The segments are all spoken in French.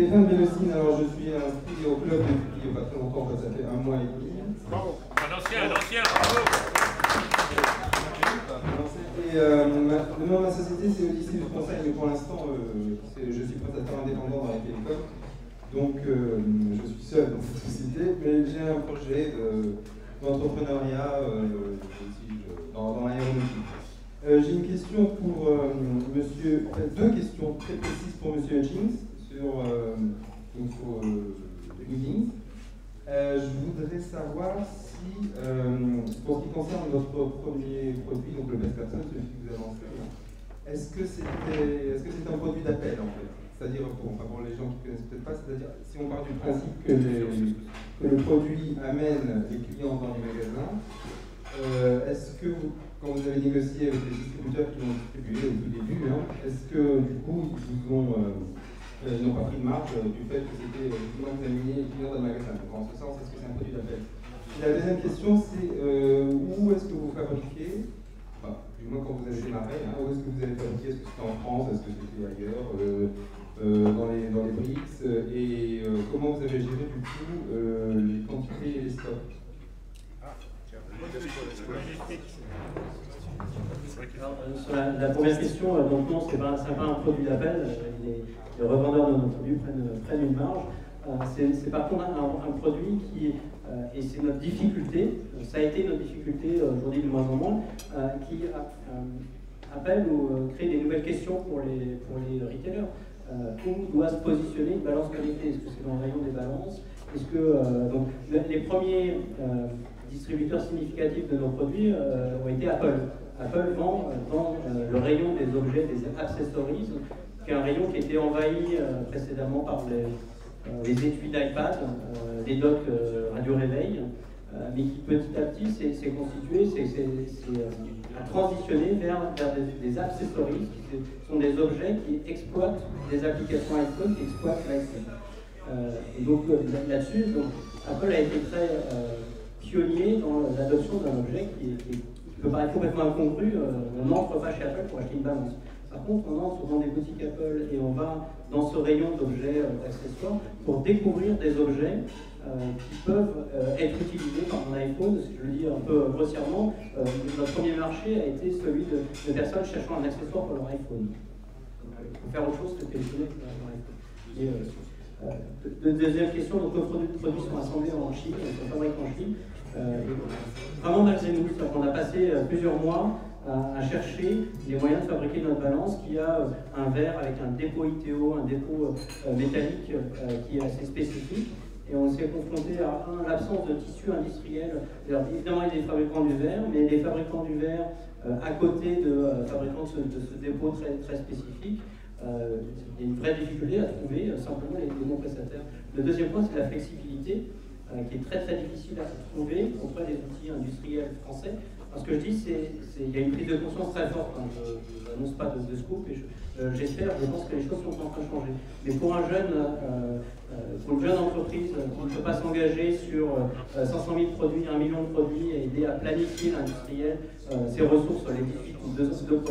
Stéphane Bélocine, alors je suis inscrit au club depuis pas très longtemps, ça fait 1 mois et demi. Bravo. Un ancien, bravo. Et le nom de ma société, c'est Odyssée du Conseil, mais pour l'instant, je suis prestataire indépendant dans les télécoms. Donc, je suis seul dans cette société, mais j'ai un projet d'entrepreneuriat dans l'aéronautique. J'ai une question pour monsieur, deux questions très précises pour monsieur Hutchings sur LinkedIn. Je voudrais savoir si, pour ce qui concerne notre premier produit, donc le best person, celui que vous avez lancé, est-ce que c'est un produit d'appel en fait? C'est-à-dire, pour les gens qui ne connaissent peut-être pas, c'est-à-dire si on part du principe que le produit amène les clients dans les magasins, est-ce que quand vous avez négocié avec les distributeurs qui l'ont distribué au tout début, est-ce que du coup ils n'ont pas pris de marge du fait que c'était effectivement examiné les clients dans le magasin? Donc en ce sens, est-ce que c'est un produit d'appel? La deuxième question, c'est où est-ce que vous fabriquez? Enfin, du moins quand vous avez démarré, où est-ce que vous avez fabriqué? Est-ce que c'était en France? Est-ce que c'était ailleurs? Dans les BRICS? Et comment vous avez géré du coup les quantités et les stocks? Alors, sur la première question, donc non, c'est pas un produit d'appel. Les revendeurs de nos produits prennent une marge. C'est par contre un produit qui, et c'est notre difficulté, ça a été notre difficulté aujourd'hui de moins en moins, qui appelle ou crée des nouvelles questions pour les retailers. Où doit se positionner une balance qualité? Est-ce que c'est dans le rayon des balances? Est-ce que donc, les premiers distributeurs significatifs de nos produits ont été Apple. Apple vend dans le rayon des objets, des accessories, qui est un rayon qui était envahi précédemment par les étuis d'iPad, les docks radio-réveil, mais qui petit à petit s'est constitué, a transitionné vers des accessories, qui sont des objets qui exploitent des applications iPhone, qui exploitent l'iPhone. Et donc là-dessus, Apple a été très pionnier dans l'adoption d'un objet qui peut paraître complètement incongru. On n'entre pas chez Apple pour acheter une balance. Par contre, on entre dans des boutiques Apple et on va dans ce rayon d'objets d'accessoires pour découvrir des objets qui peuvent être utilisés par un iPhone. Si je le dis un peu grossièrement, notre premier marché a été celui de personnes cherchant un accessoire pour leur iPhone. Il faut faire autre chose que téléphoner pour leur iPhone. Deuxième question, donc nos produits sont assemblés en Chine, ils sont fabriqués en Chine. Vraiment malgré nous, on a passé plusieurs mois à chercher les moyens de fabriquer notre balance qui a un verre avec un dépôt ITO, un dépôt métallique qui est assez spécifique. Et on s'est confronté à l'absence de tissu industriel. Alors, évidemment, il y a des fabricants du verre, mais les fabricants du verre, à côté de fabricants de ce dépôt très, très spécifique, il y a une vraie difficulté à trouver simplement les bons prestataires. Le deuxième point, c'est la flexibilité, qui est très très difficile à trouver auprès des outils industriels français. Alors, ce que je dis, il y a une prise de conscience très forte. Je n'annonce pas de scoop, et j'espère, je pense que les choses sont en train de changer. Mais pour une jeune entreprise qui ne peut pas s'engager sur 500 000 produits, 1 million de produits, et aider à planifier l'industriel, ses ressources sur les 18 ou 2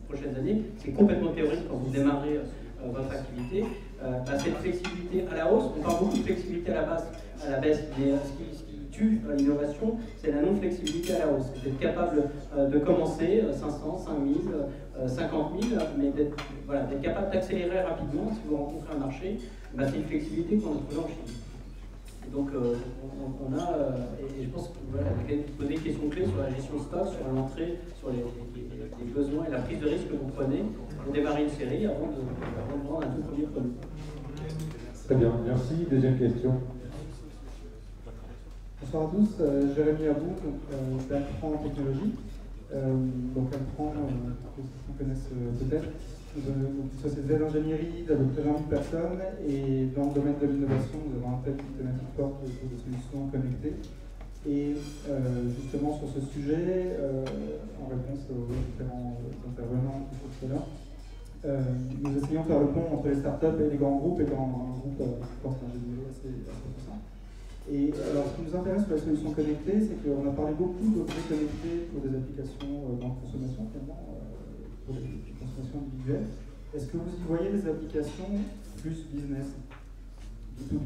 prochaines années, c'est complètement théorique quand vous démarrez votre activité. Cette flexibilité à la hausse, on parle beaucoup de flexibilité à la baisse, mais ce qui tue l'innovation, c'est la non-flexibilité à la hausse. C'est d'être capable de commencer 500, 5000, 50 000, mais d'être capable d'accélérer rapidement si vous rencontrez un marché. C'est une flexibilité qu'on a trouvée en Chine. Donc on a, et je pense que vous posez des questions clés sur la gestion de stock, sur l'entrée, sur les besoins et la prise de risque que vous prenez pour démarrer une série avant de vendre un tout premier produit. Très bien, merci. Deuxième question. Bonsoir à tous, Jérémy Abou, d'Altran Technologies. Donc Altran, qu'on connaisse peut-être, une société d'ingénierie d'à peu près 20 000 personnes, et dans le domaine de l'innovation, nous avons un thème qui est thématique forte autour de solutions connectées. Et justement sur ce sujet, en réponse aux différents intervenants tout à l'heure, nous essayons de faire le pont entre les startups et les grands groupes, étant un groupe force d'ingénierie assez puissant. Et alors, ce qui nous intéresse sur les solutions connectées, c'est qu'on a parlé beaucoup d'objets connectés pour des applications dans la consommation, finalement, pour des consommations individuelles. Est-ce que vous y voyez des applications plus business, B2B?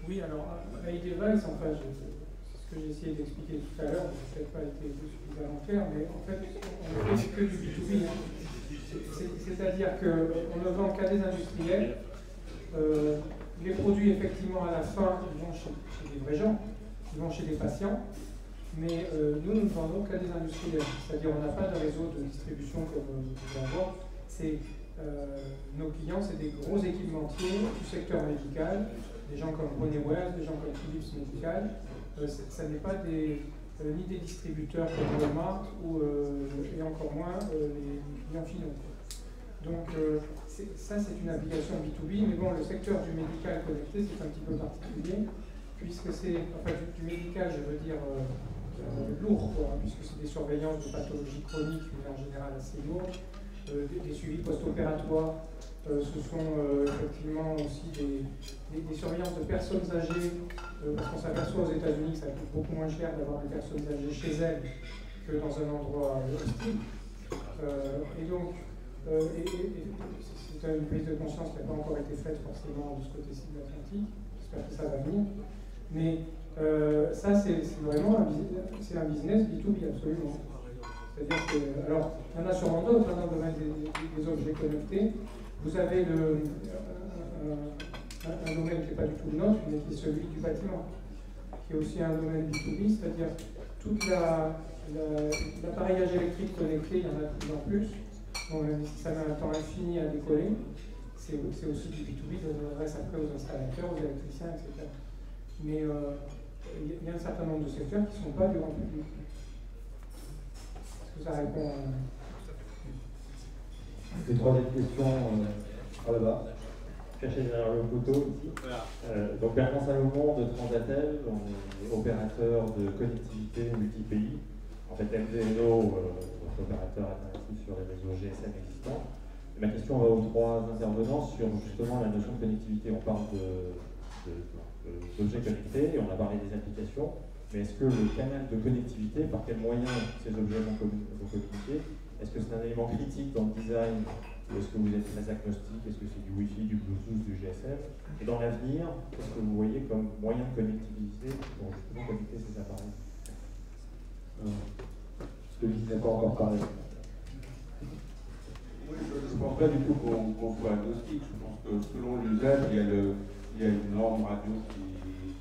Oui, alors, iDevice, enfin, ce que j'ai essayé d'expliquer tout à l'heure, je n'ai peut-être pas été suffisamment clair, mais en fait, on ne fait que du B2B. C'est-à-dire qu'on ne vend qu'à des industriels. Les produits, effectivement, à la fin, ils vont chez des vrais gens, ils vont chez des patients, mais nous ne vendons qu'à des industriels. C'est-à-dire qu'on n'a pas de réseau de distribution comme vous pouvez avoir. Nos clients, c'est des gros équipementiers du secteur médical, des gens comme Honeywell, des gens comme Philips Medical. Ça n'est pas ni des distributeurs comme Walmart et encore moins les clients finaux. Donc ça, c'est une application B2B, mais bon, le secteur du médical connecté, c'est un petit peu particulier, puisque c'est, enfin, du médical, je veux dire, lourd, quoi, puisque c'est des surveillances de pathologies chroniques, mais en général assez lourdes, des suivis post-opératoires, ce sont effectivement aussi des surveillances de personnes âgées, parce qu'on s'aperçoit aux États-Unis que ça coûte beaucoup moins cher d'avoir des personnes âgées chez elles que dans un endroit hostile. Et donc, c'est une prise de conscience qui n'a pas encore été faite forcément de ce côté-ci de l'Atlantique. J'espère que ça va venir. Mais ça, c'est vraiment un business B2B, absolument. C'est-à-dire que, alors, il y en a sûrement d'autres dans le domaine des objets connectés. Vous avez un domaine qui n'est pas du tout le nôtre, mais qui est celui du bâtiment, qui est aussi un domaine B2B, c'est-à-dire tout l'appareillage électrique connecté, il y en a de plus en plus. Bon, même si ça met un temps infini à décoller, c'est aussi du B2B, ça s'adresse après aux installateurs, aux électriciens, etc. Mais il y a un certain nombre de secteurs qui ne sont pas du grand public. Est-ce que ça répond à... Une troisième question par là-bas. Caché derrière le couteau ici. Donc Bertrand Salomon de Transatel, on est opérateur de connectivité multi-pays. En fait, MVNO, notre opérateur alternatif sur les réseaux GSM existants. Et ma question va aux trois intervenants sur justement la notion de connectivité. On parle d'objets connectés et on a parlé des applications. Mais est-ce que le canal de connectivité, par quels moyens ces objets vont communiquer, est-ce que c'est un élément critique dans le design ou est-ce que vous êtes très agnostique? Est-ce que c'est du Wi-Fi, du Bluetooth, du GSM? Et dans l'avenir, qu'est-ce que vous voyez comme moyen de connectivité pour justement connecter ces appareils? Celui qui n'a pas encore parlé. Oui, je ne pense pas du tout qu'on soit agnostique. Je pense que selon l'usage, il y a une norme radio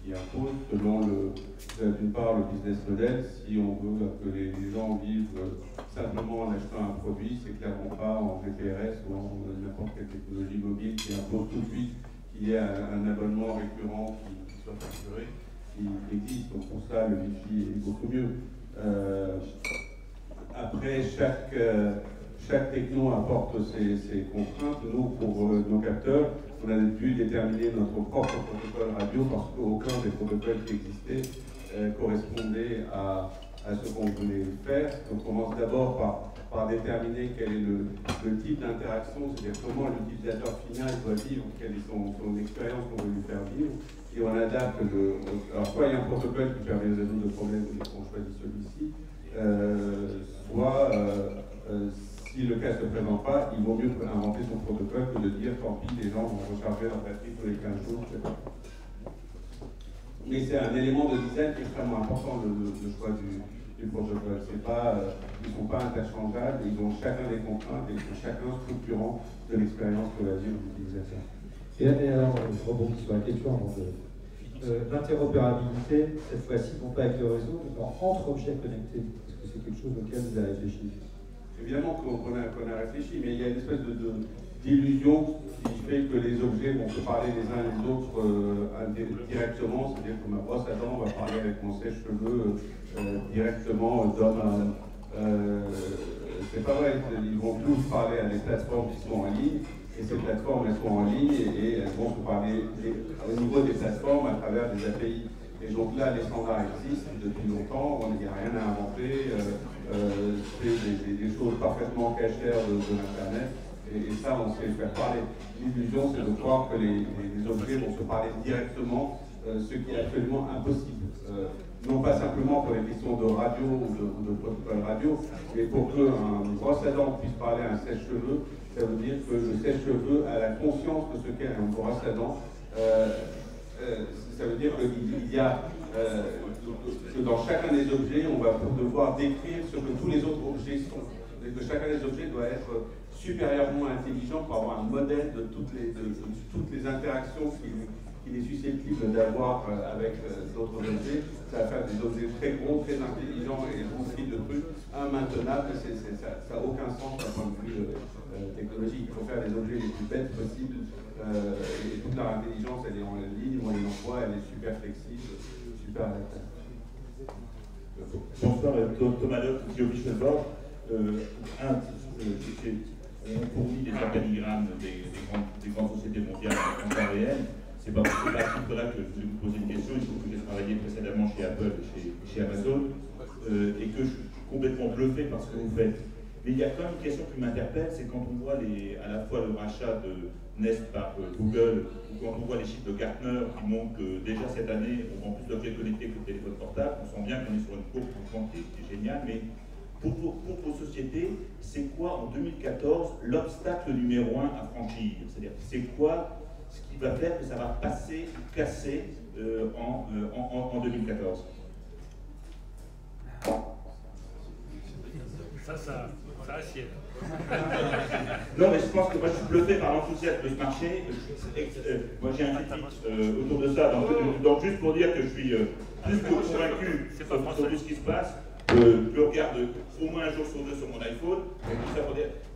qui impose, selon d'une part le business model. Si on veut que les gens vivent simplement en achetant un produit, c'est clairement pas en GPRS ou en n'importe quelle technologie mobile qui impose tout de suite qu'il y ait un abonnement récurrent qui soit facturé, qui existe. Donc pour ça, le Wi-Fi est beaucoup mieux. Après, chaque techno apporte ses contraintes. Nous, pour nos capteurs, on a dû déterminer notre propre protocole radio parce qu'aucun des protocoles qui existaient correspondait à ce qu'on voulait faire. Donc on commence d'abord par déterminer quel est le type d'interaction, c'est-à-dire comment l'utilisateur final doit vivre, quelle est son expérience qu'on veut lui faire vivre. Et on adapte alors soit il y a un protocole qui permet de résoudre le problème et on choisit celui-ci, soit si le cas ne se présente pas, il vaut mieux inventer son protocole que de dire tant pis, les gens vont recharger leur batterie tous les 15 jours, etc. Mais c'est un élément de design qui est extrêmement important, le choix du protocole. Ils ne sont pas interchangeables, ils ont chacun des contraintes et sont chacun structurant de l'expérience que va vivre l'utilisateur. Et alors, je rebondis sur la question l'interopérabilité, cette fois-ci, non pas avec le réseau, mais entre objets connectés. Est-ce que c'est quelque chose auquel vous avez réfléchi? Évidemment qu'on a réfléchi, mais il y a une espèce d'illusion qui fait que les objets vont se parler les uns les autres directement, c'est-à-dire que ma brosse à dents va parler avec mon sèche-cheveux directement d'homme à... c'est pas vrai, ils vont tous parler à des plateformes qui sont en ligne, et ces plateformes elles sont en ligne et elles vont se parler au niveau des plateformes à travers des API. Et donc là, les standards existent depuis longtemps, il n'y a rien à inventer, c'est des choses parfaitement cachères de l'Internet, et ça, on sait faire parler. L'illusion, c'est de croire que les objets vont se parler directement, ce qui est absolument impossible. Non pas simplement simplement pour les questions de radio ou de protocole radio, mais pour qu'une brosse à dents puisse parler à un sèche-cheveux, ça veut dire que le sèche-cheveux a la conscience de ce qu'est une brosse à dents. Ça veut dire qu'il y a que dans chacun des objets, on va devoir décrire ce que tous les autres objets sont. Et que chacun des objets doit être supérieurement intelligent pour avoir un modèle de toutes les interactions qu'il est susceptible d'avoir avec d'autres objets. Ça va faire des objets très gros, très intelligents et remplis de trucs immaintenables. Ça n'a aucun sens d'un point de vue technologique. Il faut faire les objets les plus bêtes possibles. Et toute leur intelligence, elle est en ligne, moyenne emploi, elle est super flexible, super adaptable. Bonsoir, Thomas Lott, Geobish Bord. On fournit des organigrammes des grandes sociétés mondiales en temps réel. C'est pas à titre là que je vais vous poser une question. Il se trouve que j'ai travaillé précédemment chez Apple et chez Amazon et que je suis complètement bluffé par ce que vous faites. Mais il y a quand même une question qui m'interpelle, c'est quand on voit à la fois le rachat de Nest par Google, ou quand on voit les chiffres de Gartner qui montrent que déjà cette année, on vend plus d'objets connectés que de téléphones portables. On sent bien qu'on est sur une courbe qui est géniale, mais pour vos sociétés, c'est quoi en 2014 l'obstacle numéro 1 à franchir? C'est-à-dire, c'est quoi ce qui va faire que ça va passer ou casser en 2014? Ça assied. Non, mais je pense que moi je suis bluffé par l'enthousiasme de ce marché. Moi j'ai un critique autour de ça. Donc juste pour dire que je suis plus que convaincu sur tout ce qui se passe. Je le regarde au moins un jour sur deux sur mon iPhone.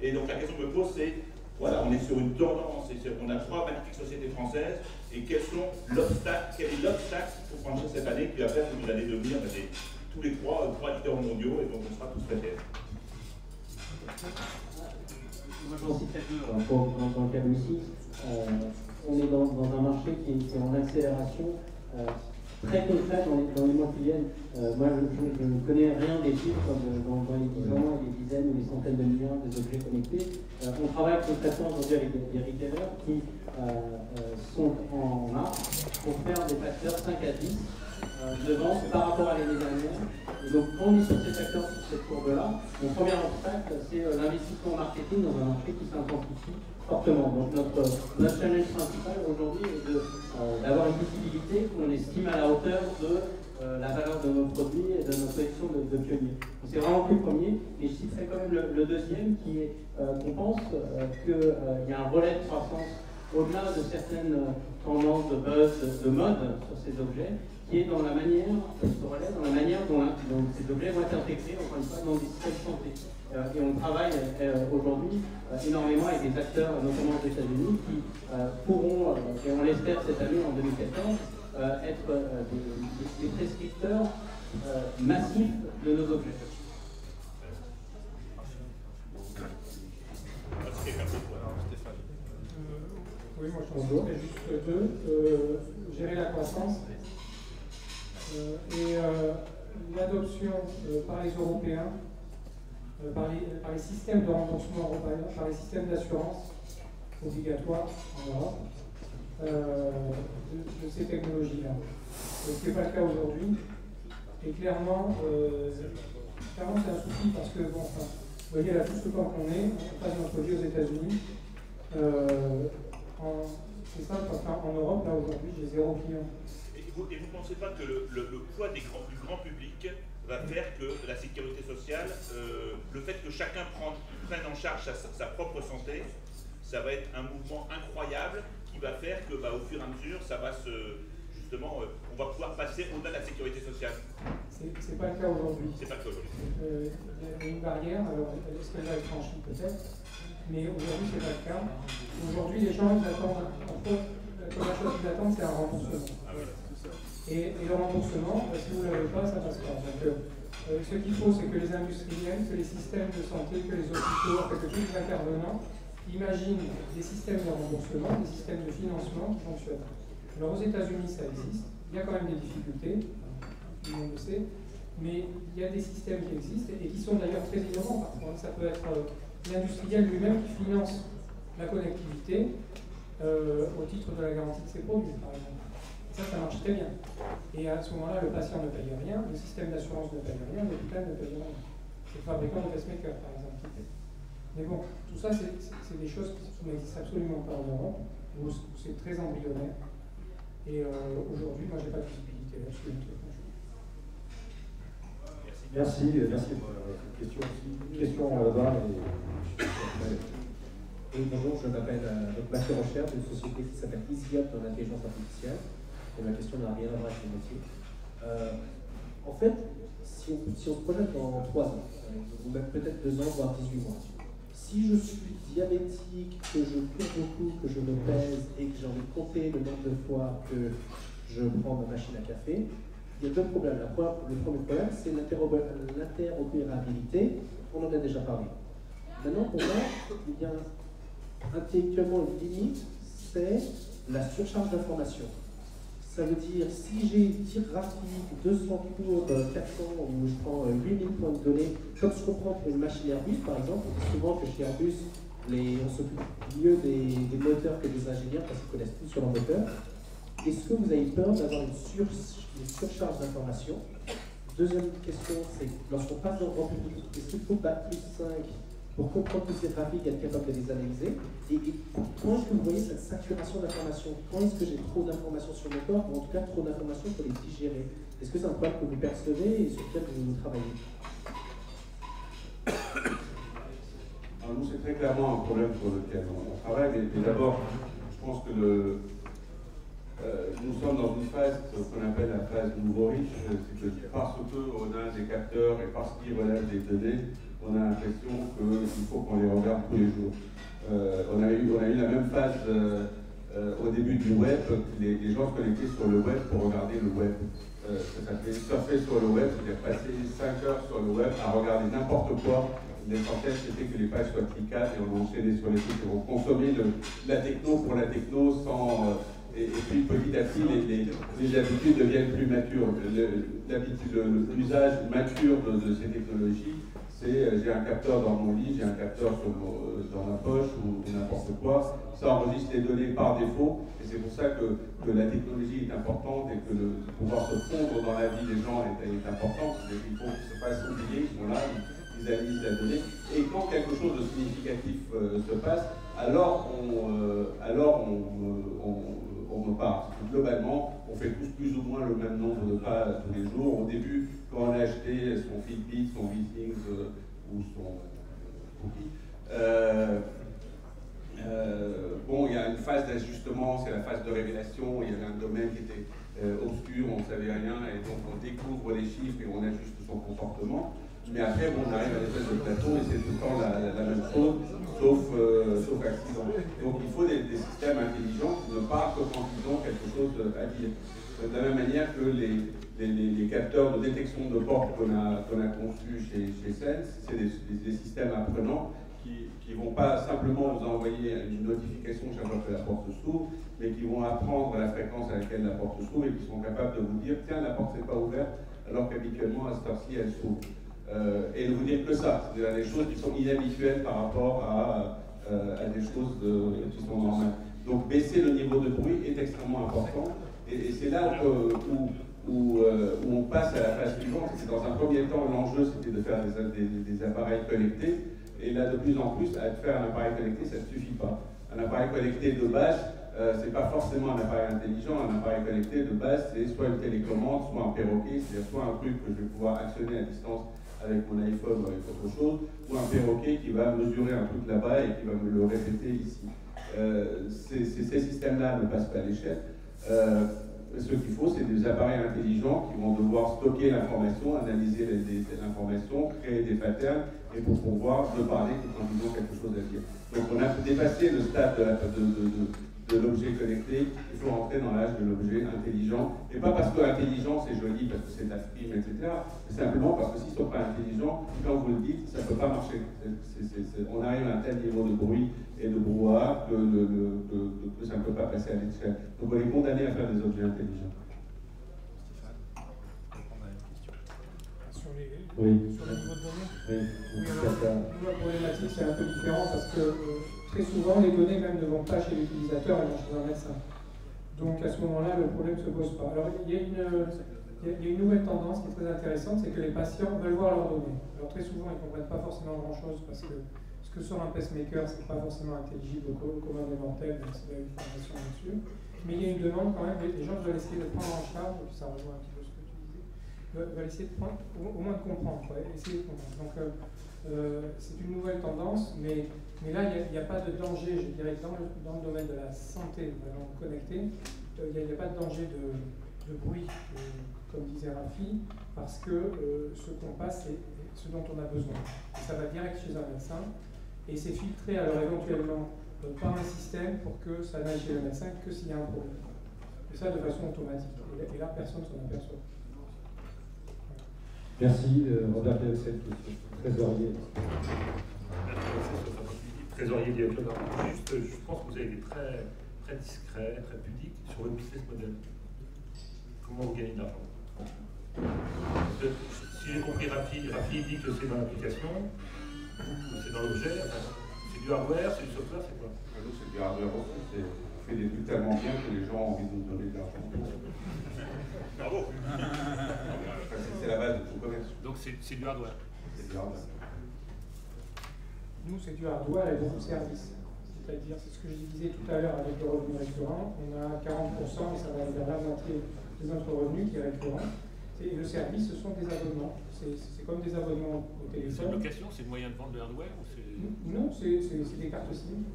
Et donc la question que je me pose, c'est voilà, on est sur une tendance, on a 3 magnifiques sociétés françaises, et quel est l'obstacle pour franchir cette année qui va faire que vous allez devenir tous les 3 leaders mondiaux, et donc on sera tous très fiers. Moi j'en citerai deux dans le cas ici. On est dans un marché qui est en accélération très concret dans les mois qui viennent. Moi je ne connais rien des chiffres dans les 10 ans, les dizaines ou les centaines de milliards des objets connectés. On travaille concrètement aujourd'hui avec des retailers qui sont en marche pour faire des facteurs 5 à 10 de vente par rapport à l'année dernière. Et donc, quand on est sur ces facteurs, sur cette courbe-là, mon premier obstacle, c'est l'investissement en marketing dans un marché qui s'intensifie fortement. Donc, notre challenge principal aujourd'hui est d'avoir une visibilité qu'on estime à la hauteur de la valeur de nos produits et de notre position de pionnier. C'est vraiment plus le premier, mais je citerai quand même le deuxième qui est qu'on pense qu'il y a un relais de croissance au-delà de certaines tendances de buzz, de mode sur ces objets, qui est dans la manière, dans la manière dont ces objets vont être intégrés, encore une fois, dans des systèmes de santé. Et on travaille aujourd'hui énormément avec des acteurs, notamment aux États-Unis, qui pourront, et on l'espère cette année en 2014, être des prescripteurs massifs de nos objets. Oui, moi je pense juste gérer la croissance et l'adoption par les Européens, par les systèmes de remboursement européens, par les systèmes d'assurance obligatoires en Europe de ces technologies-là. Ce n'est pas le cas aujourd'hui. Et clairement, c'est un souci parce que, bon, enfin, vous voyez là, tout ce temps qu'on est, on passe notre vie aux États-Unis. C'est simple parce qu'en Europe, là aujourd'hui, j'ai 0 client. Et vous ne pensez pas que le poids du grand public va faire que la sécurité sociale, le fait que chacun prenne en charge sa propre santé, ça va être un mouvement incroyable qui va faire que, au fur et à mesure, ça va justement, on va pouvoir passer au-delà de la sécurité sociale. C'est pas le cas aujourd'hui. C'est pas le cas aujourd'hui. Il y a une barrière, alors est-ce qu'elle va être franchie peut-être, mais aujourd'hui c'est pas le cas. Aujourd'hui les gens ils attendent, la première chose qu'ils attendent c'est un remboursement. Et le remboursement, si vous ne l'avez pas, ça passe pas. Donc ce qu'il faut c'est que les industriels, que les systèmes de santé, que les hôpitaux, que tous les intervenants imaginent des systèmes de remboursement, des systèmes de financement qui fonctionnent. Alors aux États-Unis ça existe, il y a quand même des difficultés, tout le monde le sait, mais il y a des systèmes qui existent et qui sont d'ailleurs très innovants parfois. Ça peut être l'industriel lui-même qui finance la connectivité au titre de la garantie de ses produits, par exemple. Ça marche très bien. Et à ce moment-là, le patient ne paye rien, le système d'assurance ne paye rien, l'hôpital ne paye rien. C'est le fabricant de pacemaker, par exemple, qui paye. Mais bon, tout ça, c'est des choses qui n'existent absolument pas en Europe, où c'est très embryonnaire. Et aujourd'hui, moi, je n'ai pas de visibilité là-dessus. Merci pour cette question aussi. Une question là-bas. Oui, bonjour, je m'appelle Mathieu Rochère d'une société qui s'appelle EasyUp dans l'intelligence artificielle. Et ma question n'a rien à voir avec le métier. En fait, si on se projette dans 3 ans, ou même peut-être 2 ans, voire 18 mois, si je suis diabétique, que je cours beaucoup, que je me pèse et que j'ai envie de compter le nombre de fois que je prends ma machine à café, il y a 2 problèmes. Le premier problème, c'est l'interopérabilité. On en a déjà parlé. Maintenant, pour moi, il y a intellectuellement une limite, c'est la surcharge d'informations. Ça veut dire, si j'ai tir rapide, 200 cours, 400, où je prends 8000 points de données, comme je comprends pour une machine Airbus, par exemple, souvent que chez Airbus, on s'occupe mieux des moteurs que des ingénieurs, parce qu'ils connaissent tout sur leur moteur. Est-ce que vous avez peur d'avoir une surcharge d'informations? Deuxième question, c'est lorsqu'on passe dans le grand public, est-ce qu'il faut Bac plus 5 pour comprendre tous ces trafics et être capable de les analyser? Et quand est-ce que vous voyez cette saturation d'informations? Quand est-ce que j'ai trop d'informations sur mon corps, ou en tout cas trop d'informations pour les digérer? Est-ce que c'est un problème que vous percevez et sur lequel vous travaillez? Alors nous, c'est très clairement un problème sur lequel on travaille, mais d'abord, je pense que nous sommes dans une phase qu'on appelle la phase nouveau riche, c'est que parce qu'on a des capteurs et parce qu'ils relèvent des données, on a l'impression qu'il faut qu'on les regarde tous les jours. On a eu la même phase au début du web, les gens se connectaient sur le web pour regarder le web. Ça s'appelait surfer sur le web, c'est-à-dire passer 5 heures sur le web à regarder n'importe quoi. L'essentiel, c'était que les pages soient cliquables et on enchaînait sur les trucs et on consommait la techno pour la techno sans... Et puis petit à petit, les habitudes deviennent plus matures. L'usage mature de ces technologies, c'est j'ai un capteur dans mon lit, j'ai un capteur dans ma poche ou n'importe quoi. Ça enregistre les données par défaut et c'est pour ça que la technologie est importante et que pouvoir se fondre dans la vie des gens est important. Il faut qu'ils se fassent oublier, ils sont là, ils analysent la donnée. Et quand quelque chose de significatif se passe, alors on me parle. Globalement, on fait tous plus ou moins le même nombre de pas tous les jours. Au début, quand on a acheté son Fitbit, son Vithings ou son Cookie, bon, il y a une phase d'ajustement, c'est la phase de révélation. Il y avait un domaine qui était obscur, on ne savait rien, et donc on découvre les chiffres et on ajuste son comportement. Mais après, bon, on arrive à l'espèce de plateau et c'est tout le temps la même chose, sauf accident. Donc il faut des systèmes intelligents qui ne parlent que quand ils ont quelque chose à dire. De la même manière que les capteurs de détection de porte qu'on a conçus chez Sense, c'est des systèmes apprenants qui ne vont pas simplement vous envoyer une notification chaque fois que la porte s'ouvre, mais qui vont apprendre la fréquence à laquelle la porte s'ouvre et qui sont capables de vous dire « Tiens, la porte n'est pas ouverte », alors qu'habituellement, à cette heure-ci, elle s'ouvre. Et de vous dire que ça, c'est des choses qui sont inhabituelles par rapport à des choses qui sont normales. Donc baisser le niveau de bruit est extrêmement important, et c'est là où on passe à la phase suivante. C'est dans un premier temps, l'enjeu c'était de faire des appareils connectés, et là de plus en plus, faire un appareil connecté, ça ne suffit pas. Un appareil connecté de base, c'est pas forcément un appareil intelligent. Un appareil connecté de base, c'est soit une télécommande, soit un perroquet, c'est-à-dire soit un truc que je vais pouvoir actionner à distance avec mon iPhone ou avec autre chose, ou un perroquet qui va mesurer un truc là-bas et qui va me le répéter ici. Ces systèmes-là ne passent pas à l'échelle. Ce qu'il faut, c'est des appareils intelligents qui vont devoir stocker l'information, analyser l'information, créer des patterns, et pour pouvoir se parler quand ils ont quelque chose à dire. Donc on a dépassé le stade de l'objet connecté, il faut rentrer dans l'âge de l'objet intelligent, et pas parce que intelligent c'est joli, parce que c'est de la prime, etc., mais simplement parce que s'ils ne sont pas intelligents, quand vous le dites, ça ne peut pas marcher. On arrive à un tel niveau de bruit et de brouhaha que ça ne peut pas passer à l'échelle. Donc on est condamné à faire des objets intelligents. Sur le Oui. niveau de données. Oui. La problématique c'est un peu différent parce que très souvent les données même ne vont pas chez l'utilisateur, elles vont chez un médecin. Donc à ce moment-là, le problème ne se pose pas. Alors il y a une nouvelle tendance qui est très intéressante, c'est que les patients veulent voir leurs données. Alors très souvent, ils ne comprennent pas forcément grand-chose parce que ce que sort un pacemaker, ce n'est pas forcément intelligible au commun des mortels, donc c'est une formation là-dessus. Mais il y a une demande quand même, les gens veulent essayer de prendre en charge, et puis ça rejoint un petit peu ce que tu disais, veulent essayer de prendre, au moins de comprendre, essayer de comprendre. Donc c'est une nouvelle tendance, mais là, il n'y a pas de danger, je dirais, dans le domaine de la santé vraiment connectée, il n'y a pas de danger de bruit, comme disait Rafi, parce que ce qu'on passe, c'est ce dont on a besoin. Et ça va direct chez un médecin, et c'est filtré alors éventuellement par un système pour que ça n'aille chez le médecin que s'il y a un problème. Et ça de façon automatique. Et là, personne ne s'en aperçoit. Merci, Robert Delcel, trésorier. Trésorier du Juste, je pense que vous avez été très, très discret, très pudique sur votre business model. Comment vous gagnez de l'argent? Si j'ai compris Rafi dit que c'est dans l'application, c'est dans l'objet, c'est du hardware, c'est du software, c'est quoi? Nous, c'est du hardware aussi, on fait des trucs tellement bien que les gens ont envie de nous donner de l'argent. Bravo. C'est la base de tout commerce. Donc c'est du hardware. C'est du hardware. Nous, c'est du hardware et beaucoup de services. C'est-à-dire, c'est ce que je disais tout à l'heure avec le revenu récurrent, on a 40% et ça va vers la moitié de notre revenu qui est récurrent. Et le service, ce sont des abonnements. C'est comme des abonnements au téléphone. C'est une location, c'est le moyen de vendre de hardware ou c'est... Non, c'est des cartes SIM.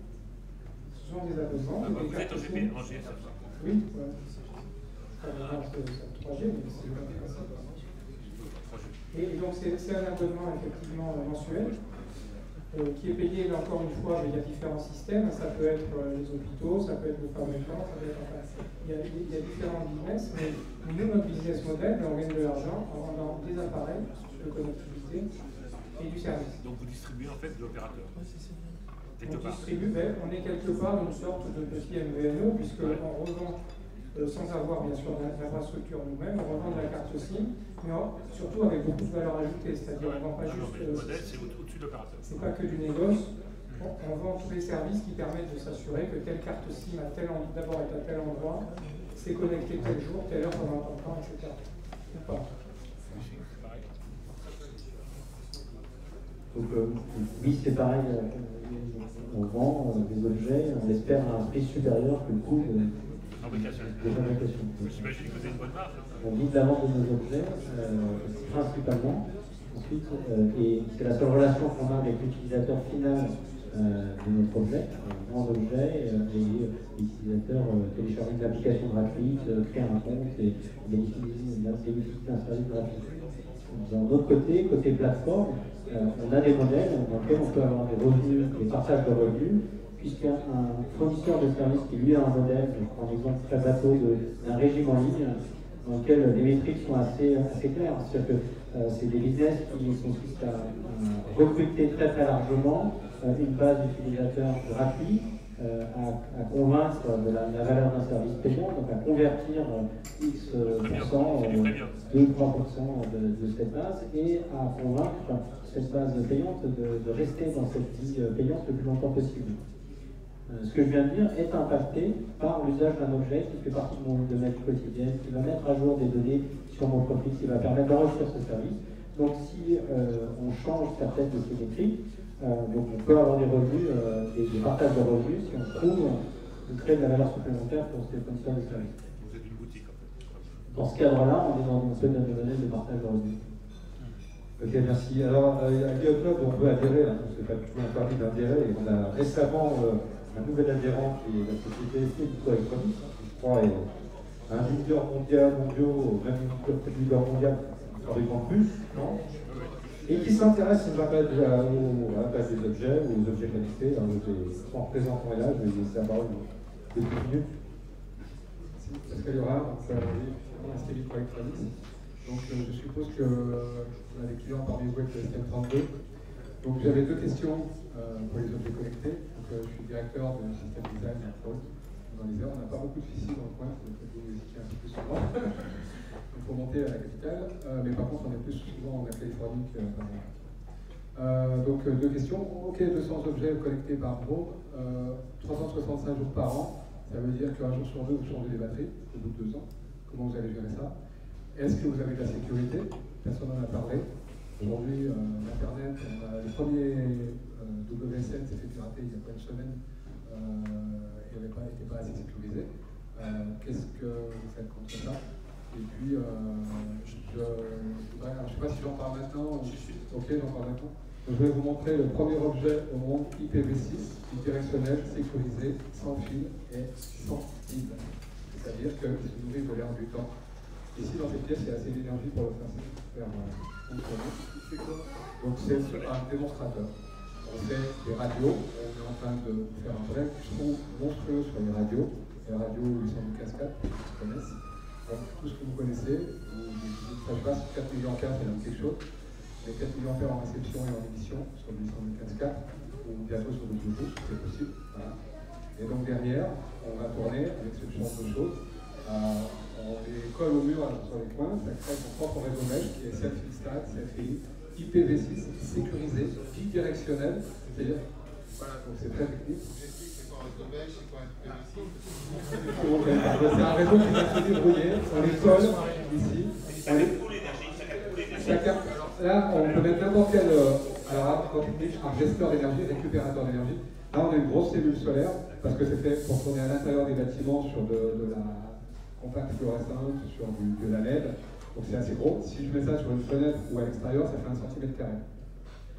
Ce sont des abonnements. Ah, vous êtes en GSM. Oui, voilà. C'est 3G, mais c'est pas ça. Et donc c'est un abonnement effectivement mensuel qui est payé, là encore une fois, mais il y a différents systèmes. Ça peut être les hôpitaux, ça peut être le fabricant, ça peut être, enfin, il y a différents business, mais nous, notre business model, on gagne de l'argent en vendant des appareils de connectivité et du service. Donc vous distribuez en fait de l'opérateur. On distribue, mais on est quelque part une sorte de petit MVNO, puisqu'on revend, sans avoir bien sûr l'infrastructure nous-mêmes, on revend de la carte SIM, mais surtout avec beaucoup de valeur ajoutée, c'est-à-dire on ne vend pas juste... Le modèle, c'est au-dessus de l'opérateur. C'est pas que du négoce, on vend tous les services qui permettent de s'assurer que telle carte SIM d'abord est à tel endroit, c'est connecté tel jour, telle heure pendant tant de temps, etc. Ou pas. Donc oui, c'est pareil, on vend des objets, on espère à un prix supérieur que le coût de fabrication. J'imagine que vous avez une bonne marge. On vit de la vente de nos objets, principalement. Ensuite, et c'est la seule relation qu'on a avec l'utilisateur final de notre objet. On vend l'objet et l'utilisateur télécharge une application gratuite, crée un compte et bénéficie d'un service gratuit. D'un autre côté, côté plateforme, on a des modèles dans lesquels on peut avoir des revenus, des partages de revenus, puisqu'un fournisseur de services qui lui a un modèle, je prends l'exemple très bateau d'un régime en ligne, dans lequel les métriques sont assez claires. C'est-à-dire que c'est des business qui consistent à recruter très très largement une base d'utilisateurs gratuits, à convaincre de la valeur d'un service payant, donc à convertir X%, 2-3% de cette base, et à convaincre cette base payante de rester dans cette vie payante le plus longtemps possible. Ce que je viens de dire est impacté par l'usage d'un objet qui fait partie de ma vie quotidienne, qui va mettre à jour des données sur mon entreprise, qui va permettre d'enrichir ce service. Donc si on change certaines de ces métriques, donc on peut avoir des revenus, des partages de revenus, si on trouve de créer de la valeur supplémentaire pour ces fournisseurs de services. Vous êtes une boutique en fait. Dans ce cadre-là, on est dans un peu de modèle de partage de revenus. Ok, merci. Alors, à GeoClub, on peut adhérer, hein, parce que pas toujours parlé d'adhérer, et on a récemment un nouvel adhérent qui est la société Edito Electronics, qui je crois est un leader mondial, même leader mondial fabricant de puces, non? Et qui s'intéresse à la base des objets, aux objets connectés. Son représentant est là, je vais laisser la parole de 10 minutes. Pascal Yorard, c'est Edito Electronics. Donc je suppose que on a des clients parmi vous avec le STM32. Donc j'avais deux questions pour les objets connectés. Donc, je suis directeur de système design dans les airs. On n'a pas beaucoup de fichiers dans le coin, c'est peut-être vous visiter un peu plus souvent. Il faut monter à la capitale. Mais par contre, on est plus souvent en Californie qu'avant. Donc deux questions. Ok, 200 objets connectés par drone, 365 jours par an. Ça veut dire qu'un jour sur deux, vous changez les batteries, au bout de 2 ans. Comment vous allez gérer ça? Est-ce que vous avez de la sécurité? Personne n'en a parlé. Aujourd'hui, Internet, le premier WSN s'est fait pirater il y a pas une semaine et n'était pas assez sécurisé. Qu'est-ce que vous faites contre ça? Et puis, je ne sais pas si j'en parle maintenant. Ok, j'en parle maintenant. Donc, je vais vous montrer le premier objet au monde IPv6, bidirectionnel, sécurisé, sans fil et sans fil. C'est-à-dire qu'il se nourrit de l'air du temps. Ici, dans cette pièce, il y a assez d'énergie pour le faire fonctionner. Donc, c'est un démonstrateur. On fait des radios. On est en train de faire un vrai trou monstrueux sur les radios. Les radios 802 cascades, qui connaissent. Donc, tout ce que vous connaissez, ça se passe 4 millions c'est même quelque chose. Les 4 millions en réception et en émission sur le 802 cascades, ou bientôt sur le Bluetooth, c'est possible. Voilà. Et donc derrière, on va tourner avec ce genre de choses. On les colle au mur sur les coins, ça crée son propre réseau mesh qui est self-install, self-heal, IPv6, sécurisé, bidirectionnel, c'est-à-dire, voilà, donc c'est très technique. C'est quoi un réseau mesh, c'est quoi un IPv6? C'est un réseau qui va se débrouiller, on les colle ici. Ça capte l'énergie, ça capte l'énergie. Là, on peut mettre n'importe quel un gesteur d'énergie, récupérateur d'énergie. Là, on a une grosse cellule solaire, parce que c'est fait pour tourner à l'intérieur des bâtiments sur de la compact fluorescente, sur de la LED. Donc c'est assez gros. Si je mets ça sur une fenêtre ou à l'extérieur, ça fait 1 cm².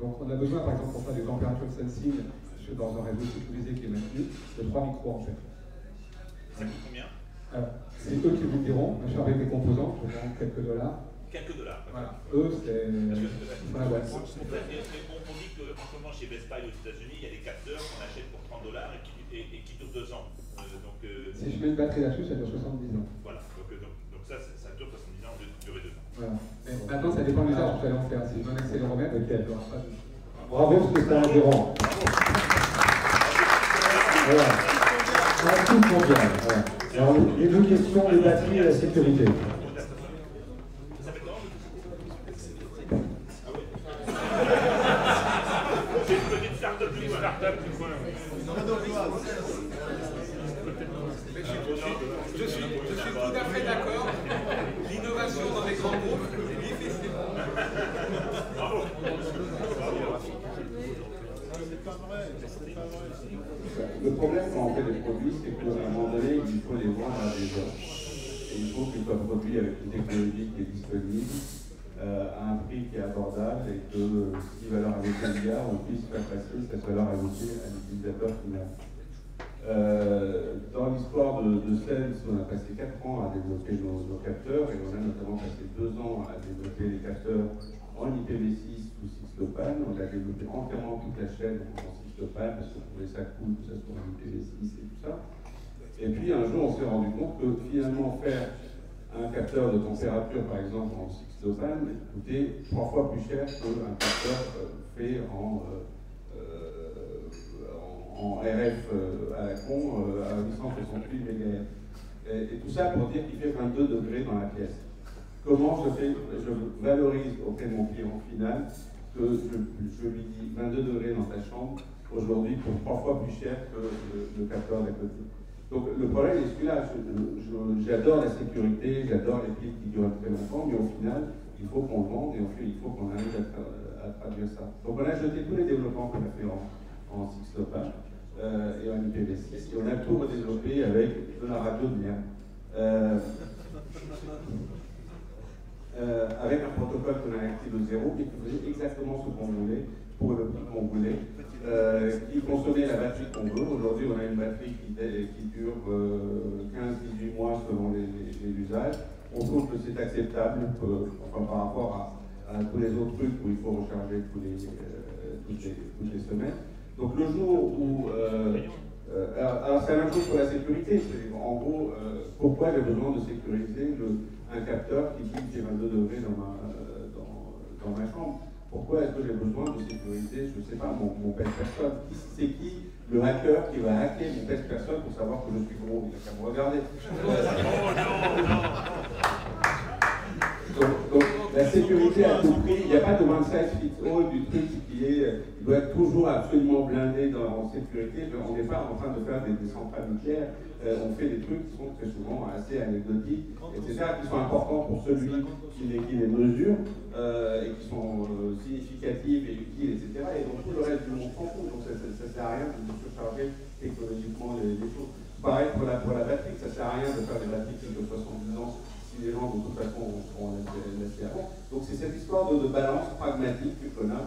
Donc on a besoin, par exemple, pour faire des températures sensing dans un réseau sécurisé qui est maintenu, de 3 micros en fait. Ça coûte combien? C'est eux qui vous le diront. Je avec des composants, je vends quelques dollars. Quelques dollars. Voilà. Eux, c'est. On dit qu'en ce moment, chez Best Buy aux États-Unis, il y a des capteurs qu'on achète pour $30 et qui durent 2 ans. Si je mets une batterie là-dessus, ça dure 70 ans. Voilà. Donc ça dure 70 ans de durer 2 ans. Voilà. Mais maintenant, ça dépend de l'usage que vous allez en faire. Si je mets un accéléromètre, il n'y aura pas de. Bravo, parce que c'est un adhérent. Voilà. Un tout mondial. Voilà. Alors, les 2 questions, les batteries et la sécurité. Je suis tout à fait d'accord. L'innovation dans les grands groupes, c'est difficile. Bravo. Le problème quand on fait des produits, c'est qu'à un moment donné, il faut les vendre à des gens. Et il faut qu'ils soient produits avec une technologie qui est disponible, à un prix qui est abordable et que si valeur ajoutée il y a, on puisse faire passer cette valeur ajoutée à l'utilisateur final. Dans l'histoire de Sense, on a passé 4 ans à développer nos capteurs et on a notamment passé 2 ans à développer les capteurs en IPv6 ou 6LoWPAN. On a développé entièrement toute la chaîne en 6LoWPAN parce qu'on trouvait ça cool que ça se trouve en IPv6 et tout ça. Et puis un jour, on s'est rendu compte que finalement faire un capteur de température, par exemple en 6LoWPAN, coûtait 3 fois plus cher qu'un capteur fait en RF à la con à 868 MHz. Et tout ça pour dire qu'il fait 22 degrés dans la pièce. Comment je valorise auprès de mon client final que je lui dis 22 degrés dans ta chambre aujourd'hui pour 3 fois plus cher que le capteur d'à côté. Donc le problème est celui-là. J'adore la sécurité, j'adore les piles qui durent très longtemps, mais au final, il faut qu'on le vende et il faut qu'on arrive à traduire ça. Donc on a jeté tous les développements qu'on a fait en 6LoWPAN et en IPv6 et on a tout redéveloppé avec de la radio de merde. Avec un protocole qu'on a activé de 0 qui faisait exactement ce qu'on voulait pour le prix qu'on voulait, qui consommait la batterie qu'on veut. Aujourd'hui, on a une batterie qui dure 15-18 mois selon les usages. On trouve que c'est acceptable par rapport à tous les autres trucs où il faut recharger toutes les semaines. Donc le jour où... alors c'est la même chose pour la sécurité. En gros, pourquoi j'ai besoin de sécuriser un capteur qui dit que j'ai 22 degrés dans ma chambre? Pourquoi est-ce que j'ai besoin de sécuriser, je ne sais pas, mon pèse-personne? C'est qui le hacker qui va hacker mon pèse-personne pour savoir que je suis gros? Il n'a qu'à me regarder. Donc la sécurité à tout prix, il n'y a pas de one size fits all du truc qui est il doit être toujours absolument blindé en sécurité. On n'est pas en train de faire des centrales nucléaires. On fait des trucs qui sont très souvent assez anecdotiques, etc., qui sont importants pour celui qui les mesure, et qui sont significatives et utiles, etc. Et donc tout le reste du monde s'en fout. Donc ça ne sert à rien de surcharger technologiquement les choses. Pareil pour la batterie, ça ne sert à rien de faire des batteries de 70 ans si les gens de toute façon vont laisser avant. Donc c'est cette histoire de balance pragmatique qu'on a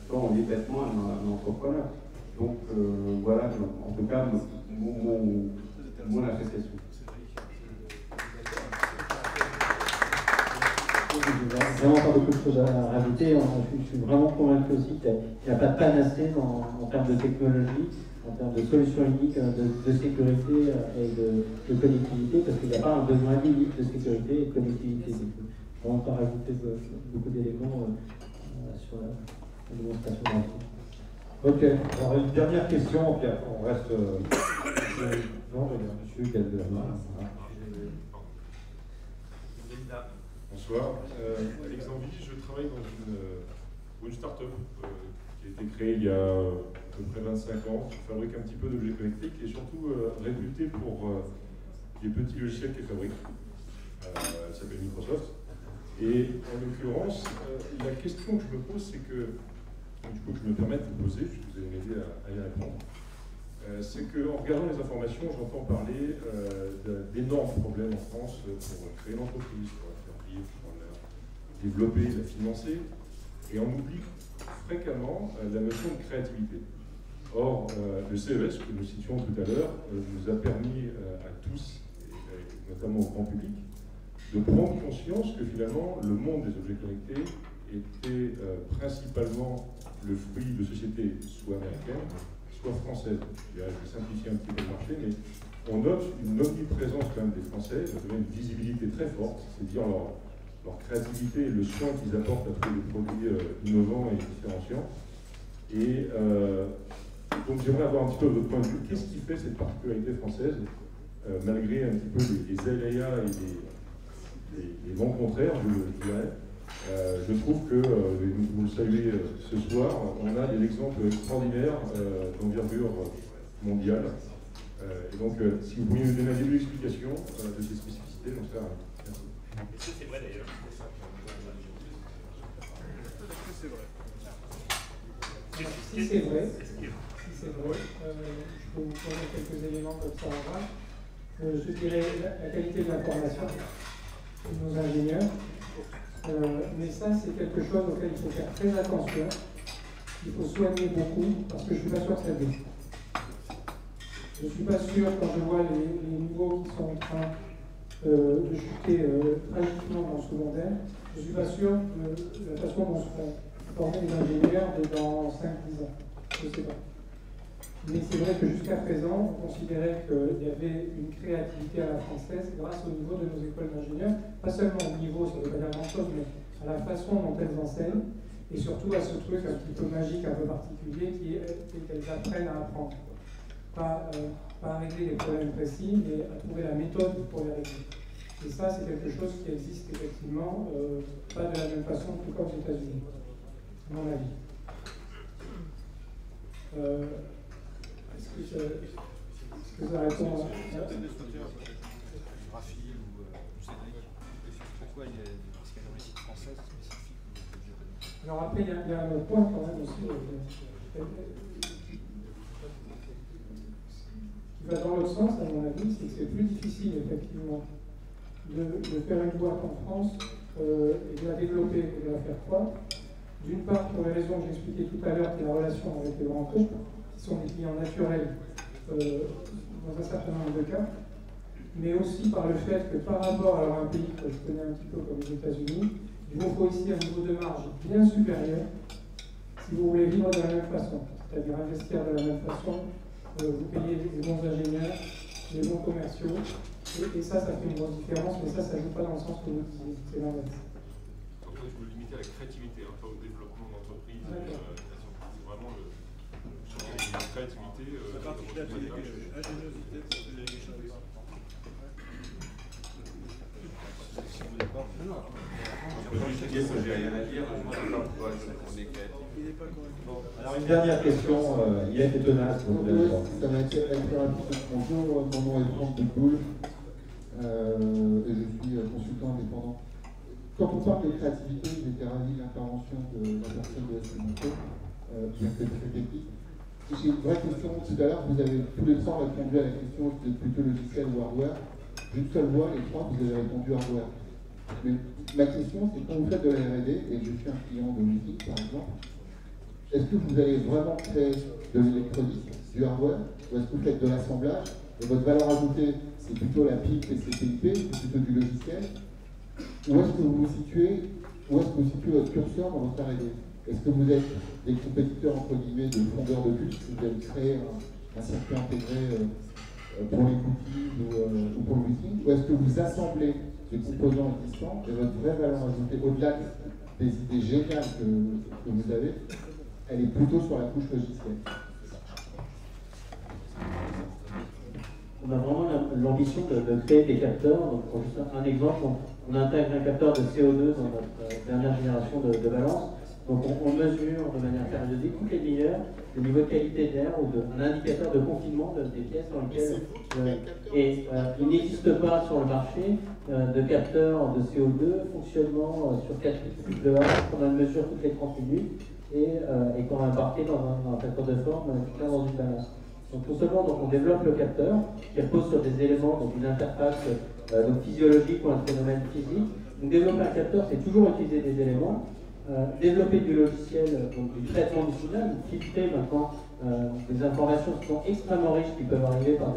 quand on est bêtement un entrepreneur. Donc voilà, en tout cas, mon appréciation. Vraiment pas beaucoup de choses à rajouter. Je suis vraiment convaincu aussi qu'il n'y a pas de panacée en termes de technologie, en termes de solutions uniques, de sécurité et de connectivité, parce qu'il n'y a pas un besoin unique de sécurité et de connectivité. Donc, vraiment pas rajouter beaucoup d'éléments sur la démonstration graphique. Ok, alors une dernière question, puis après on reste. Non, il y a un monsieur qui a de la main. Bonsoir. Alex Envy, je travaille pour une start-up qui a été créée il y a à peu près 25 ans, qui fabrique un petit peu d'objets connectés, qui est surtout réputée pour les petits logiciels qu'elle fabrique. Elle s'appelle Microsoft. Et en l'occurrence, la question que je me pose, c'est que, du coup, que je me permette de vous poser, puisque vous allez m'aider à y répondre, c'est qu'en regardant les informations, j'entends parler d'énormes problèmes en France pour créer une entreprise, pour la faire vivre, pour la développer, la financer, et on oublie fréquemment la notion de créativité. Or, le CES, que nous citions tout à l'heure, nous a permis à tous, et notamment au grand public, de prendre conscience que finalement, le monde des objets connectés était principalement le fruit de sociétés soit américaines, soit françaises. Je vais simplifier un petit peu le marché, mais on note une omniprésence quand même des Français, notamment une visibilité très forte, c'est-à-dire leur créativité et le soin qu'ils apportent à trouver des produits innovants et différenciants. Et donc j'aimerais avoir un petit peu votre point de vue. Qu'est-ce qui fait cette particularité française, malgré un petit peu les aléas et les vents contraires, je dirais. Je trouve que, vous le savez ce soir, on a des exemples extraordinaires d'envergure mondiale. Et donc, si vous pouviez nous donner un début d'explication de ces spécificités, donc ça, merci. Est-ce que c'est vrai d'ailleurs? Si c'est vrai, je peux vous donner quelques éléments comme ça en bas. Je dirais la qualité de l'information de nos ingénieurs. Mais ça, c'est quelque chose auquel il faut faire très attention. Il faut soigner beaucoup, parce que je ne suis pas sûr que ça dure. Je ne suis pas sûr, quand je vois les niveaux qui sont en train de chuter tragiquement dans le secondaire, je ne suis pas sûr de la façon dont seront formés les ingénieurs dans 5-10 ans. Je ne sais pas. Mais c'est vrai que jusqu'à présent, on considérait qu'il y avait une créativité à la française grâce au niveau de nos écoles d'ingénieurs, pas seulement au niveau, ça ne veut pas dire grand-chose, mais à la façon dont elles enseignent, et surtout à ce truc un petit peu magique, un peu particulier, qui est qu'elles apprennent à apprendre. Pas à régler des problèmes précis, mais à trouver la méthode pour les régler. Et ça, c'est quelque chose qui existe effectivement, pas de la même façon, en tout cas aux États-Unis, à mon avis. Est-ce que ça répond à... Alors après, il y a un autre point quand même aussi qui va dans l'autre sens, à mon avis, c'est que c'est plus difficile effectivement de faire une boîte en France et de la développer et de la faire croître. D'une part, pour les raisons que j'expliquais tout à l'heure, qui est la relation avec les grands groupes, qui sont des clients naturels dans un certain nombre de cas, mais aussi par le fait que par rapport à un pays que je connais un petit peu comme les États-Unis, il vous faut ici un niveau de marge bien supérieur si vous voulez vivre de la même façon, c'est-à-dire investir de la même façon, vous payez les bons ingénieurs, les bons commerciaux, et ça fait une grosse différence, mais ça ne joue pas dans le sens que vous disiez, c'est l'inverse. En fait, je veux limiter à la créativité, hein, pas au développement d'entreprise. C'est vraiment la créativité. La particularité, ingéniosité pour poser les questions. Non, j'ai rien à dire. Moi, Alors une dernière question, Yann et tenace. Ça va être rapide. Bonjour, mon nom est Franck Duboul et je suis consultant indépendant. Quand on parle de créativité, j'étais ravi de l'intervention de la personne de SMT, bien que très technique. J'ai une vraie question. Tout à l'heure, vous avez tous les trois répondu à la question si c'est plutôt logiciel ou hardware. D'une seule voix, les trois, vous avez répondu hardware. Mais ma question, c'est quand vous faites de la R&D, et je suis un client de Wiki, par exemple, est-ce que vous allez vraiment créer de l'électronique, du hardware, ou est-ce que vous faites de l'assemblage, et votre valeur ajoutée, c'est plutôt la PIC et CPIP, c'est plutôt du logiciel? Où est-ce que vous vous situez, où est-ce que vous situez votre curseur dans votre R&D? Est-ce que vous êtes des compétiteurs, entre guillemets, de fondeurs de puces, vous avez créé un circuit intégré pour les cookies ou pour le wiki, ou est-ce que vous assemblez des composants existants et votre vraie valeur ajoutée, au-delà des idées géniales que vous avez, elle est plutôt sur la couche logicielle? On a vraiment l'ambition de créer des capteurs. Donc, pour juste un exemple, on intègre un capteur de CO2 dans notre dernière génération de balance. Donc on mesure de manière périodique toutes les demi-heures le niveau de qualité d'air ou un indicateur de confinement des pièces dans lesquelles... il n'existe pas sur le marché de capteurs de CO2 fonctionnement sur 4 litres de hache qu'on mesure toutes les 30 minutes et qu'on a embarqué dans un facteur de forme dans une balance. Donc non seulement on développe le capteur qui repose sur des éléments, donc une interface donc physiologique ou un phénomène physique. Donc développer un capteur, c'est toujours utiliser des éléments. Développer du logiciel, donc du traitement du signal, filtrer maintenant des informations qui sont extrêmement riches, qui peuvent arriver par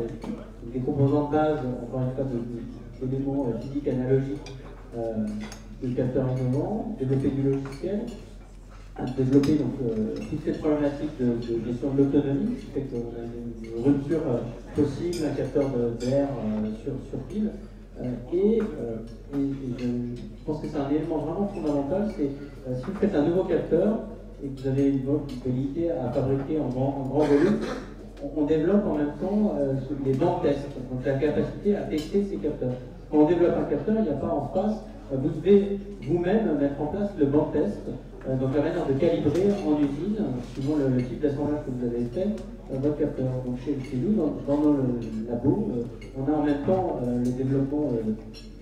des composants de base, encore une fois, d'éléments physiques analogiques de capteurs innovants, développer du logiciel, développer donc, toutes ces problématiques de gestion de l'autonomie, qui fait qu'on a une rupture possible, un capteur d'air sur pile. Je pense que c'est un élément vraiment fondamental, c'est si vous faites un nouveau capteur et que vous avez une qualité à fabriquer en grand volume, on développe en même temps les banques tests, donc la capacité à tester ces capteurs. Quand on développe un capteur, il n'y a pas en face, vous devez vous-même mettre en place le bank test, donc la manière de calibrer en usine, suivant le type d'assemblage que vous avez fait, votre capteur. Donc chez nous, dans nos labos, on a en même temps le développement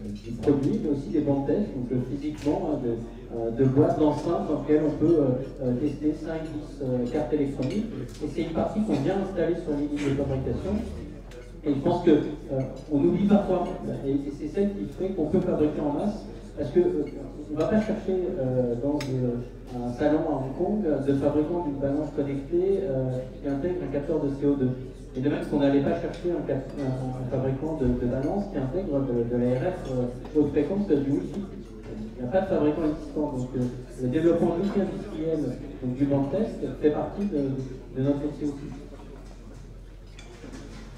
du produit, mais aussi des banques tests, donc physiquement de boîtes d'enceintes dans lesquelles on peut tester 5-10 cartes électroniques. Et c'est une partie qu'on vient installer sur les lignes de fabrication. Et je pense qu'on oublie parfois, et c'est celle qui fait qu'on peut fabriquer en masse, parce qu'on ne va pas chercher dans un salon à Hong Kong de fabricant d'une balance connectée qui intègre un capteur de CO2. Et de même qu'on n'allait pas chercher un fabricant de balance qui intègre de l'ARF haute fréquence du Wi-Fi. Il n'y a pas de fabricant existant. Donc le développement de l'outil industriel, donc du banc test, fait partie de notre métier aussi.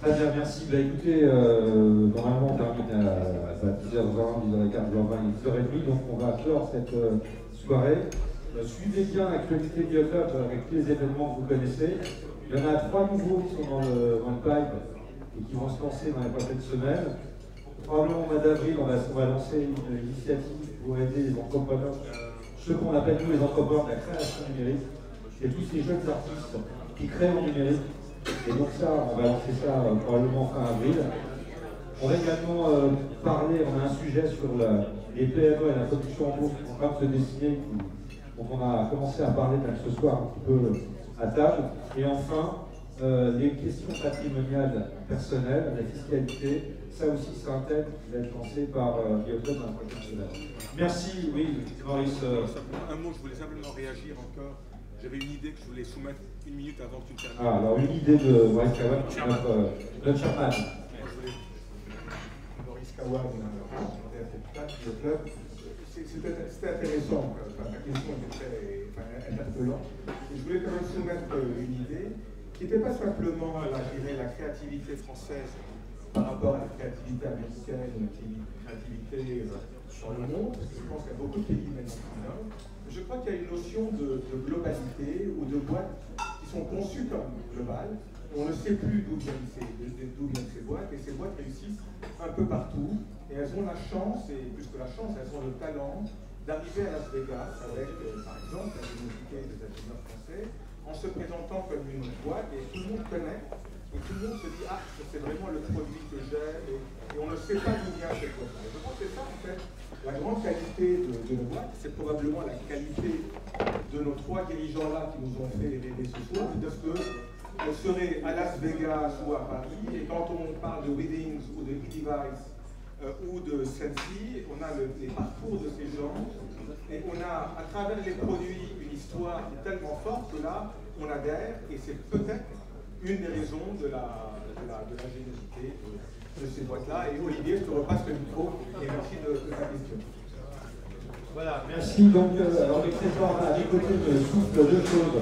Très bien, merci. Bah, écoutez, normalement on termine à 10h20, 10h15, 10h20, 10h30, donc on va clore cette soirée. Suivez bien l'actualité du Club avec tous les événements que vous connaissez. Il y en a 3 nouveaux qui sont dans le pipe et qui vont se lancer dans les prochaines semaines. Probablement au mois d'avril, on va lancer une initiative pour aider les entrepreneurs, ceux qu'on appelle nous les entrepreneurs de la création numérique, et tous ces jeunes artistes qui créent en numérique. Et donc ça, on va lancer ça probablement fin avril. On va également parler, on a un sujet sur les PME et la production en bourse qui sont en train de se dessiner, dont on a commencé à parler même ce soir un petit peu à table. Et enfin, les questions patrimoniales personnelles, la fiscalité, ça aussi c'est un thème qui va être lancé par Guillaume dans la prochaine semaine. Merci, oui, Maurice. Un mot, je voulais simplement réagir encore. J'avais une idée que je voulais soumettre 1 minute avant que tu termines. Ah, alors une idée de Maurice Kawan, notre chairman. Maurice Kawan, le club. C'était intéressant, la question était très interpellante. Et je voulais quand même soumettre une idée qui n'était pas simplement la créativité française par rapport à la créativité américaine, la créativité sur le monde, parce que je pense qu'il y a beaucoup de pays maintenant qui innovent. Je crois qu'il y a une notion de globalité ou de boîtes qui sont conçues comme globales. On ne sait plus d'où viennent ces boîtes, et ces boîtes réussissent un peu partout, et elles ont la chance, et plus que la chance, elles ont le talent d'arriver à Las Vegas avec, par exemple, français, en se présentant comme une boîte, et tout le monde connaît, et tout le monde se dit, ah, c'est vraiment le produit que j'aime, et on ne sait pas d'où vient cette boîte. Je pense que c'est ça, en fait, la grande qualité de la boîte, c'est probablement la qualité de nos trois dirigeants-là qui nous ont fait rêver ce soir, parce que on serait à Las Vegas ou à Paris, et quand on parle de Withings ou de eDevice ou de Sensi, on a les parcours de ces gens, et on a à travers les produits une histoire tellement forte que là, on adhère, et c'est peut-être une des raisons de la générosité de ces boîtes-là. Et Olivier, je te repasse le micro, et merci de ta question. Voilà, merci. Donc, alors les trésors à mes côtés me soufflent deux choses.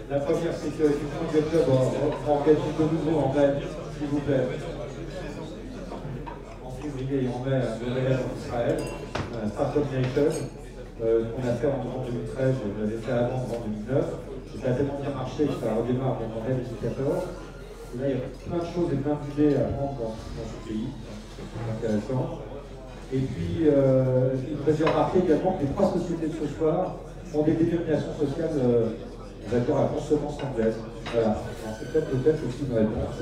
La première, c'est que le club engage de nouveau en mai, s'il vous plaît. En février et en mai, le voyage en Israël, Startup Nation, qu'on a fait en 2013, je l'avais fait avant en 2009. Et ça a tellement bien marché que ça redémarre en mai 2014. Et là, il y a plein de choses et plein d'idées à prendre dans ce pays. C'est intéressant. Et puis, je voudrais dire remarquer également que les trois sociétés de ce soir ont des dénominations sociales d'accord à la consommance anglaise. Voilà. C'est peut-être aussi une réponse.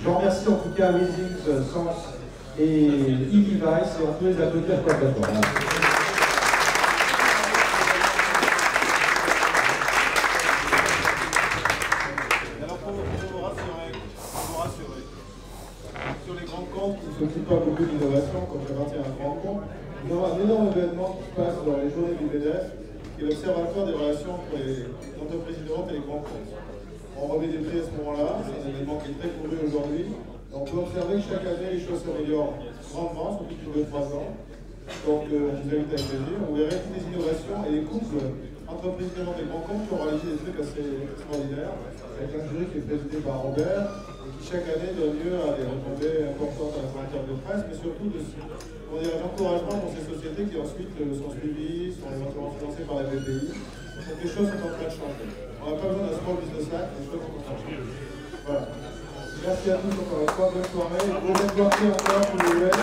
Je remercie en tout cas Withings, Sens et eDevice, et on peut les applaudir comme d'accord. Voilà. Alors pour vous rassurer, sur les grands comptes qui ne s'occupent pas beaucoup d'innovation, comme j'appartiens à un grand compte, nous avons un énorme événement qui se passe dans les journées du BDF, qui est l'Observatoire des relations entre les entreprises innovantes et les grands comptes. On remet des prix à ce moment-là, c'est un événement qui est très couru aujourd'hui. On peut observer que chaque année, les choses s'améliorent grandement, surtout depuis 2-3 ans. Donc, je vous invite avec plaisir. On verrait toutes les innovations et les couples entreprises innovantes et grands comptes qui ont réalisé des trucs assez extraordinaires, avec un jury qui est présidé par Robert, et qui chaque année donne lieu à des retombées importantes à la frontière de presse, mais surtout l'encouragement pour ces sociétés qui ensuite sont suivies, sont éventuellement financées par la BPI. Donc les choses sont en train de changer. On n'a pas besoin d'un small business act, les choses sont en train de changer. Voilà. Merci à tous encore une fois, bonne soirée. Bonne soirée encore, si vous voulez.